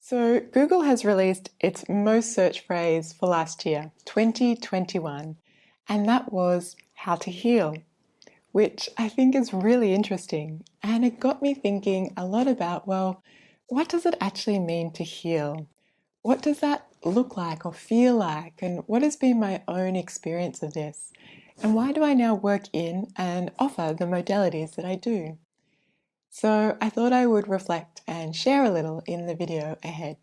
So Google has released its most searched phrase for last year, 2021, and that was how to heal, which I think is really interesting. And it got me thinking a lot about, well, what does it actually mean to heal? What does that look like or feel like? And what has been my own experience of this? And why do I now work in and offer the modalities that I do? So I thought I would reflect and share a little in the video ahead.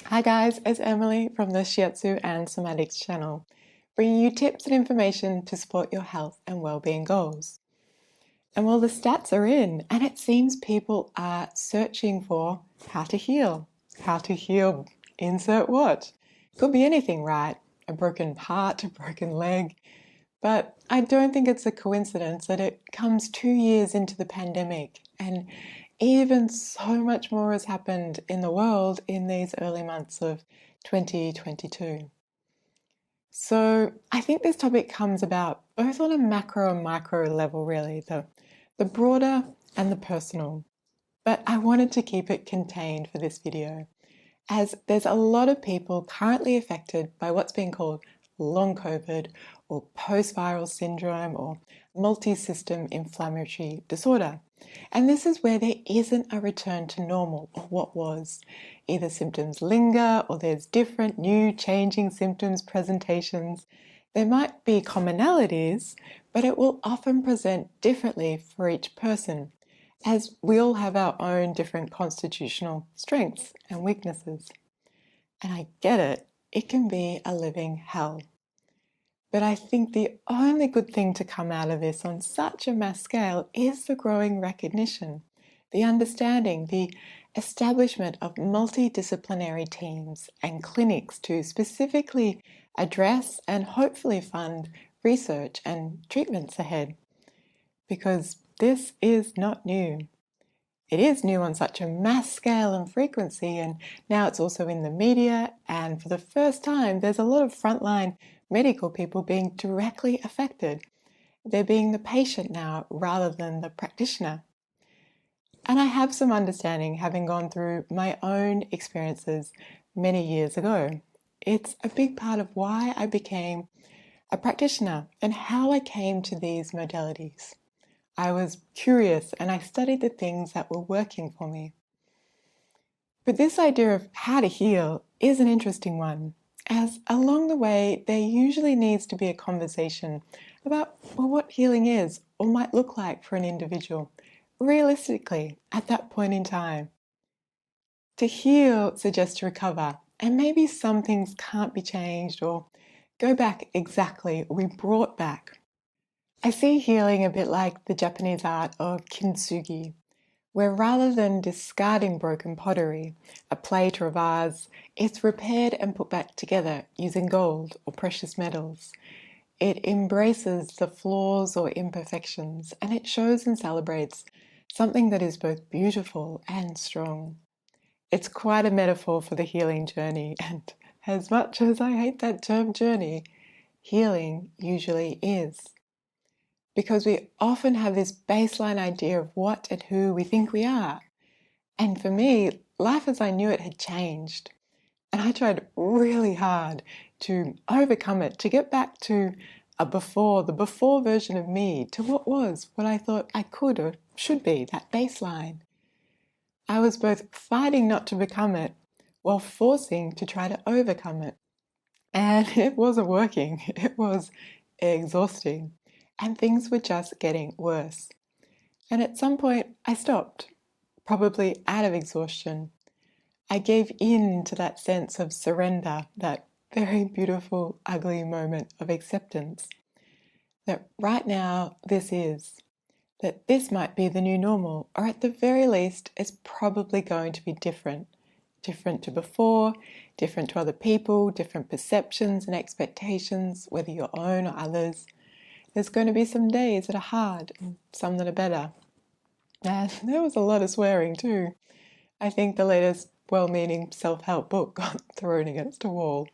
Hi guys, it's Emily from the Shiatsu and Somatics channel, bringing you tips and information to support your health and well-being goals. And well, the stats are in, and it seems people are searching for how to heal. How to heal, insert what? Could be anything, right? A broken heart, a broken leg. But I don't think it's a coincidence that it comes 2 years into the pandemic, and even so much more has happened in the world in these early months of 2022. So I think this topic comes about both on a macro and micro level, really, the broader and the personal. But I wanted to keep it contained for this video, as there's a lot of people currently affected by what's being called long COVID or post-viral syndrome or multi-system inflammatory disorder. And this is where there isn't a return to normal or what was. Either symptoms linger or there's different new changing symptoms presentations. There might be commonalities, but it will often present differently for each person, as we all have our own different constitutional strengths and weaknesses. And I get it, it can be a living hell. But I think the only good thing to come out of this on such a mass scale is the growing recognition, the understanding, the establishment of multidisciplinary teams and clinics to specifically address and hopefully fund research and treatments ahead. Because this is not new. It is new on such a mass scale and frequency, and now it's also in the media, and for the first time there's a lot of frontline medical people being directly affected. They're being the patient now rather than the practitioner. And I have some understanding, having gone through my own experiences many years ago. It's a big part of why I became a practitioner and how I came to these modalities. I was curious and I studied the things that were working for me. But this idea of how to heal is an interesting one, as along the way there usually needs to be a conversation about what healing is or might look like for an individual, realistically at that point in time. To heal suggests to recover, and maybe some things can't be changed or go back exactly or be brought back. I see healing a bit like the Japanese art of kintsugi, where rather than discarding broken pottery, a plate or a vase, it's repaired and put back together using gold or precious metals. It embraces the flaws or imperfections, and it shows and celebrates something that is both beautiful and strong. It's quite a metaphor for the healing journey, and as much as I hate that term journey, healing usually is. Because we often have this baseline idea of what and who we think we are. And for me, life as I knew it had changed. And I tried really hard to overcome it, to get back to the before version of me, to what I thought I could or should be, that baseline. I was both fighting not to become it, while forcing to try to overcome it. And it wasn't working. It was exhausting. And things were just getting worse. And at some point, I stopped, probably out of exhaustion. I gave in to that sense of surrender, that very beautiful, ugly moment of acceptance. That right now, that this might be the new normal, or at the very least, it's probably going to be different. Different to before, different to other people, different perceptions and expectations, whether your own or others. There's going to be some days that are hard and some that are better. And there was a lot of swearing too. I think the latest well-meaning self-help book got thrown against a wall.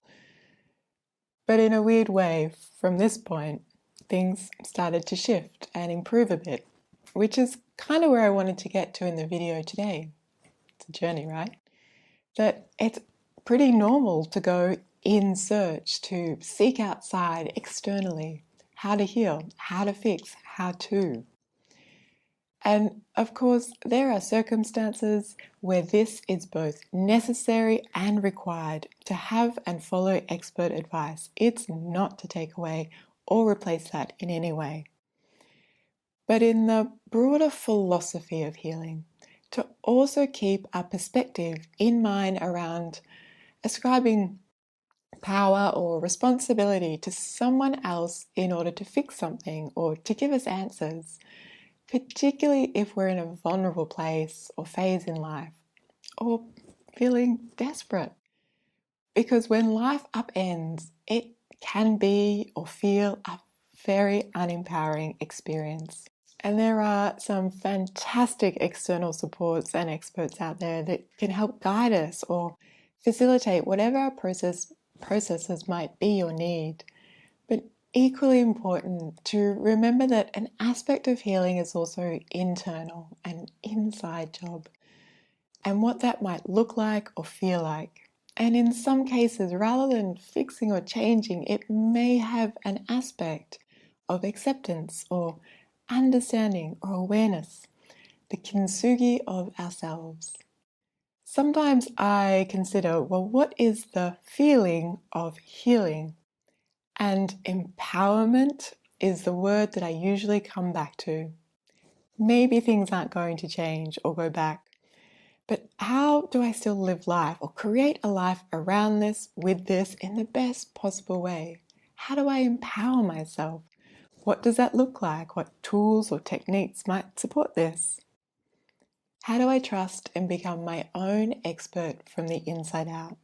But in a weird way, from this point, things started to shift and improve a bit, which is kind of where I wanted to get to in the video today. It's a journey, right? that it's pretty normal to go in search, to seek outside externally how to heal, how to fix, how to. And of course, there are circumstances where this is both necessary and required to have and follow expert advice. It's not to take away or replace that in any way. But in the broader philosophy of healing, to also keep a perspective in mind around ascribing power or responsibility to someone else in order to fix something or to give us answers, particularly if we're in a vulnerable place or phase in life, or feeling desperate. Because when life upends, it can be or feel a very unempowering experience. And there are some fantastic external supports and experts out there that can help guide us or facilitate whatever our processes might be or need. But equally important to remember that an aspect of healing is also internal, an inside job, and what that might look like or feel like. And in some cases, rather than fixing or changing, it may have an aspect of acceptance or understanding or awareness, the kintsugi of ourselves. Sometimes I consider, well, what is the feeling of healing? And empowerment is the word that I usually come back to. Maybe things aren't going to change or go back, but how do I still live life or create a life around this, with this, in the best possible way? How do I empower myself? What does that look like? What tools or techniques might support this? How do I trust and become my own expert from the inside out?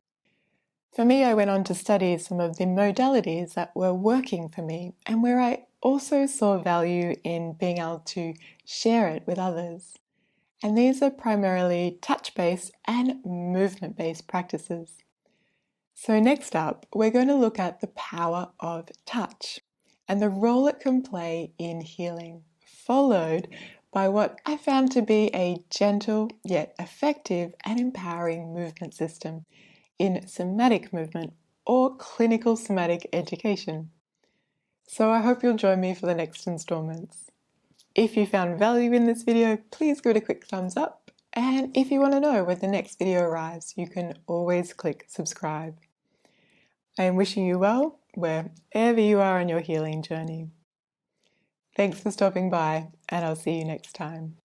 For me, I went on to study some of the modalities that were working for me and where I also saw value in being able to share it with others. And these are primarily touch-based and movement-based practices. So next up, we're going to look at the power of touch and the role it can play in healing, followed by what I found to be a gentle yet effective and empowering movement system in somatic movement or clinical somatic education. So I hope you'll join me for the next installments. If you found value in this video, please give it a quick thumbs up. And if you want to know when the next video arrives, you can always click subscribe. I am wishing you well wherever you are on your healing journey. Thanks for stopping by, and I'll see you next time.